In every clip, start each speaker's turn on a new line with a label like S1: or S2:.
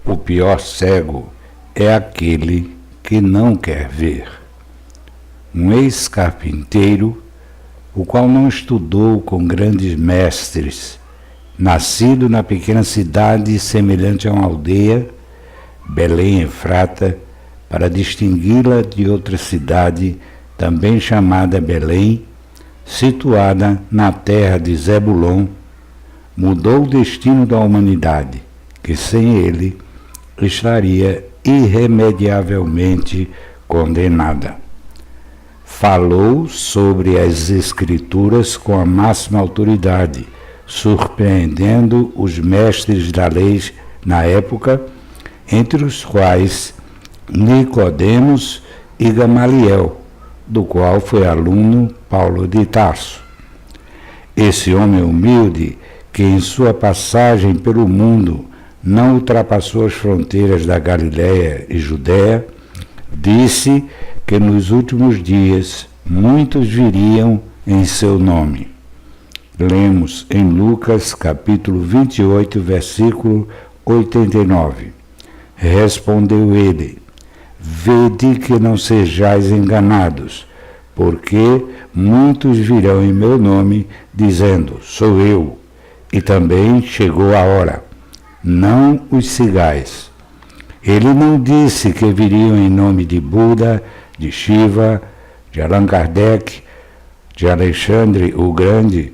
S1: O pior cego é aquele que não quer ver. Um ex-carpinteiro, o qual não estudou com grandes mestres, nascido na pequena cidade semelhante a uma aldeia, Belém Efrata, para distingui-la de outra cidade, também chamada Belém, situada na terra de Zebulon, mudou o destino da humanidade, que sem ele estaria irremediavelmente condenada. Falou sobre as Escrituras com a máxima autoridade, surpreendendo os mestres da lei na época, entre os quais Nicodemos e Gamaliel, do qual foi aluno Paulo de Tarso. Esse homem humilde, que em sua passagem pelo mundo não ultrapassou as fronteiras da Galiléia e Judéia, disse que nos últimos dias muitos viriam em seu nome. Lemos em Lucas capítulo 28, versículo 89. Respondeu ele: Vede que não sejais enganados, porque muitos virão em meu nome, dizendo, sou eu, e também chegou a hora. Não os sigais. Ele não disse que viriam em nome de Buda, de Shiva, de Allan Kardec, de Alexandre o Grande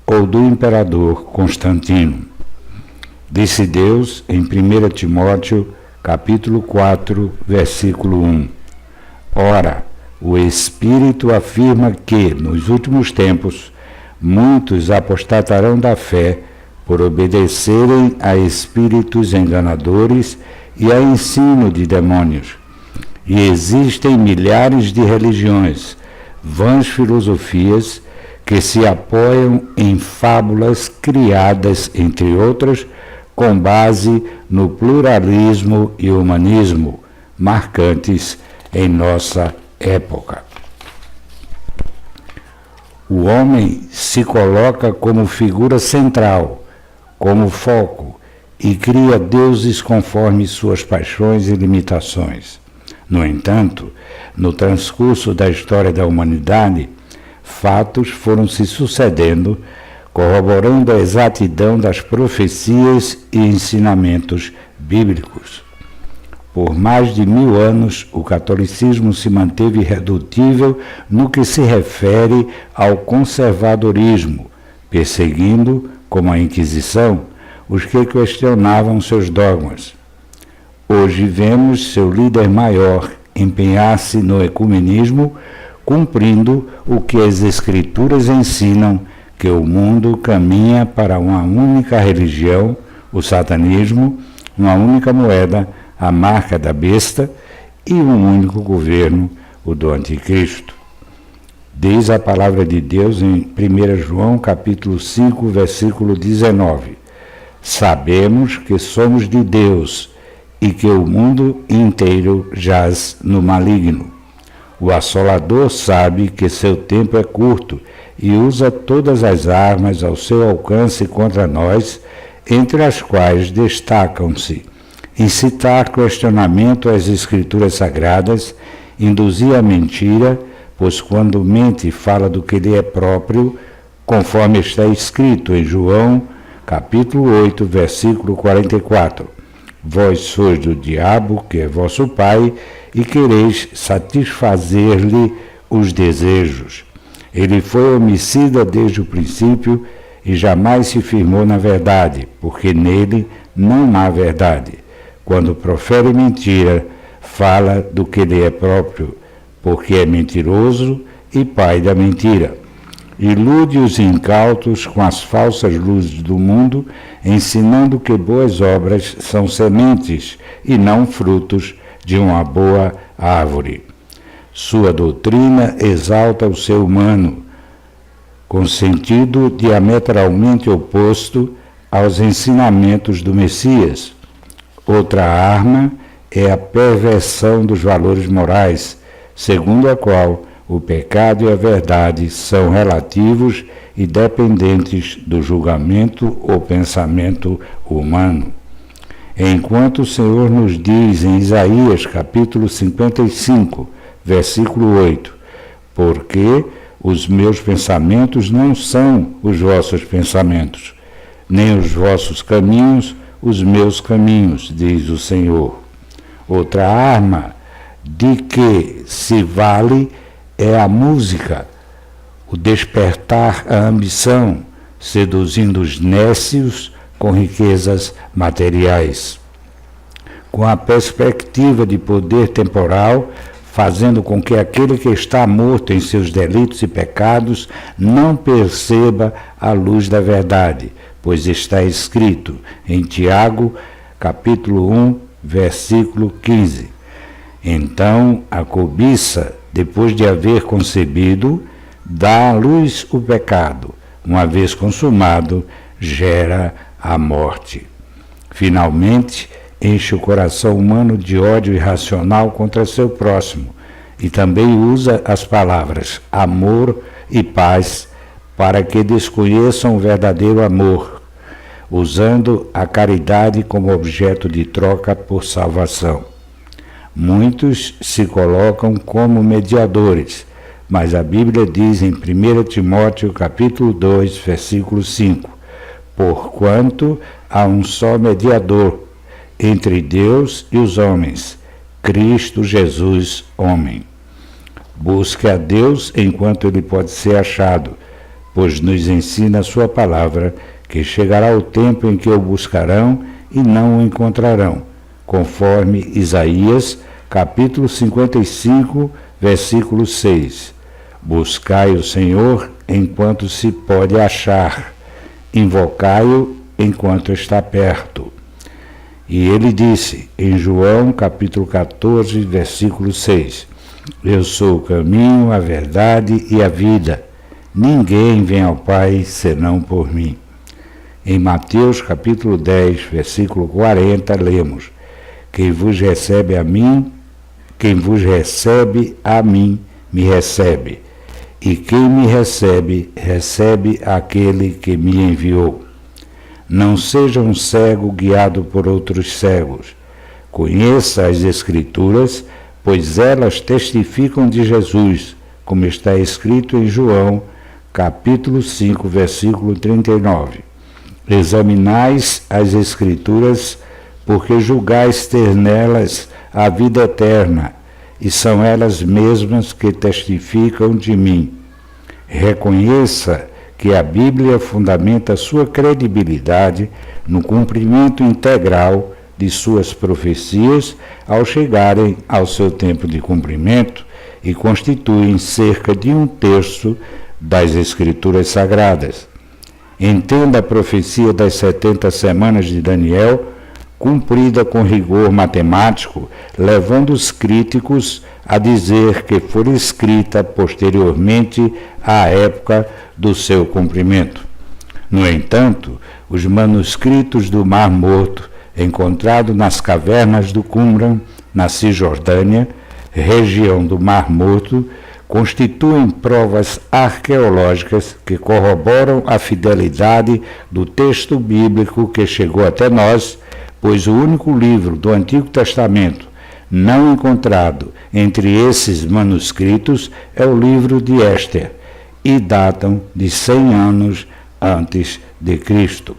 S1: ou do imperador Constantino. Disse Deus em 1 Timóteo, capítulo 4, versículo 1. Ora, o Espírito afirma que, nos últimos tempos, muitos apostatarão da fé por obedecerem a espíritos enganadores e a ensino de demônios. E existem milhares de religiões, vãs filosofias, que se apoiam em fábulas criadas, entre outras, com base no pluralismo e humanismo, marcantes em nossa época. O homem se coloca como figura central, como foco, e cria deuses conforme suas paixões e limitações. No entanto, no transcurso da história da humanidade, fatos foram se sucedendo, corroborando a exatidão das profecias e ensinamentos bíblicos. Por mais de 1000 anos, o catolicismo se manteve irredutível no que se refere ao conservadorismo, perseguindo, como a Inquisição, os que questionavam seus dogmas. Hoje vemos seu líder maior empenhar-se no ecumenismo, cumprindo o que as Escrituras ensinam, que o mundo caminha para uma única religião, o satanismo, uma única moeda, a marca da besta, e um único governo, o do anticristo. Diz a palavra de Deus em 1 João capítulo 5, versículo 19. Sabemos que somos de Deus e que o mundo inteiro jaz no maligno. O assolador sabe que seu tempo é curto e usa todas as armas ao seu alcance contra nós, entre as quais destacam-se incitar questionamento às Escrituras Sagradas, induzir a mentira, pois quando mente fala do que lhe é próprio, conforme está escrito em João, capítulo 8, versículo 44. Vós sois do diabo, que é vosso pai, e quereis satisfazer-lhe os desejos. Ele foi homicida desde o princípio e jamais se firmou na verdade, porque nele não há verdade. Quando profere mentira, fala do que lhe é próprio, porque é mentiroso e pai da mentira. Ilude os incautos com as falsas luzes do mundo, ensinando que boas obras são sementes e não frutos de uma boa árvore. Sua doutrina exalta o ser humano, com sentido diametralmente oposto aos ensinamentos do Messias. Outra arma é a perversão dos valores morais, segundo a qual o pecado e a verdade são relativos e dependentes do julgamento ou pensamento humano. Enquanto o Senhor nos diz em Isaías capítulo 55, versículo 8, porque os meus pensamentos não são os vossos pensamentos, nem os vossos caminhos os meus caminhos, diz o Senhor. Outra arma de que se vale é a música, o despertar a ambição, seduzindo os nécios com riquezas materiais. Com a perspectiva de poder temporal, fazendo com que aquele que está morto em seus delitos e pecados não perceba a luz da verdade, pois está escrito em Tiago, capítulo 1, versículo 15. Então, a cobiça, depois de haver concebido, dá à luz o pecado. Uma vez consumado, gera a morte. Finalmente, enche o coração humano de ódio irracional contra seu próximo e também usa as palavras amor e paz para que desconheçam o verdadeiro amor, usando a caridade como objeto de troca por salvação. Muitos se colocam como mediadores, mas a Bíblia diz em 1 Timóteo capítulo 2, versículo 5, porquanto há um só mediador entre Deus e os homens, Cristo Jesus, homem. Busque a Deus enquanto ele pode ser achado, pois nos ensina a sua palavra que chegará o tempo em que o buscarão e não o encontrarão, conforme Isaías, capítulo 55, versículo 6. Buscai o Senhor enquanto se pode achar, invocai-o enquanto está perto. E ele disse, em João, capítulo 14, versículo 6, eu sou o caminho, a verdade e a vida. Ninguém vem ao Pai senão por mim. Em Mateus, capítulo 10, versículo 40, lemos, quem vos recebe a mim, me recebe. E quem me recebe, recebe aquele que me enviou. Não seja um cego guiado por outros cegos. Conheça as Escrituras, pois elas testificam de Jesus, como está escrito em João, capítulo 5, versículo 39. Examinais as Escrituras, porque julgais ter nelas a vida eterna, e são elas mesmas que testificam de mim. Reconheça que a Bíblia fundamenta sua credibilidade no cumprimento integral de suas profecias ao chegarem ao seu tempo de cumprimento e constituem cerca de 1/3 das Escrituras Sagradas. Entenda a profecia das 70 semanas de Daniel, cumprida com rigor matemático, levando os críticos a dizer que foi escrita posteriormente à época do seu cumprimento. No entanto, os manuscritos do Mar Morto, encontrados nas cavernas do Qumran, na Cisjordânia, região do Mar Morto, constituem provas arqueológicas que corroboram a fidelidade do texto bíblico que chegou até nós, pois o único livro do Antigo Testamento não encontrado entre esses manuscritos é o livro de Éster, e datam de 100 anos antes de Cristo.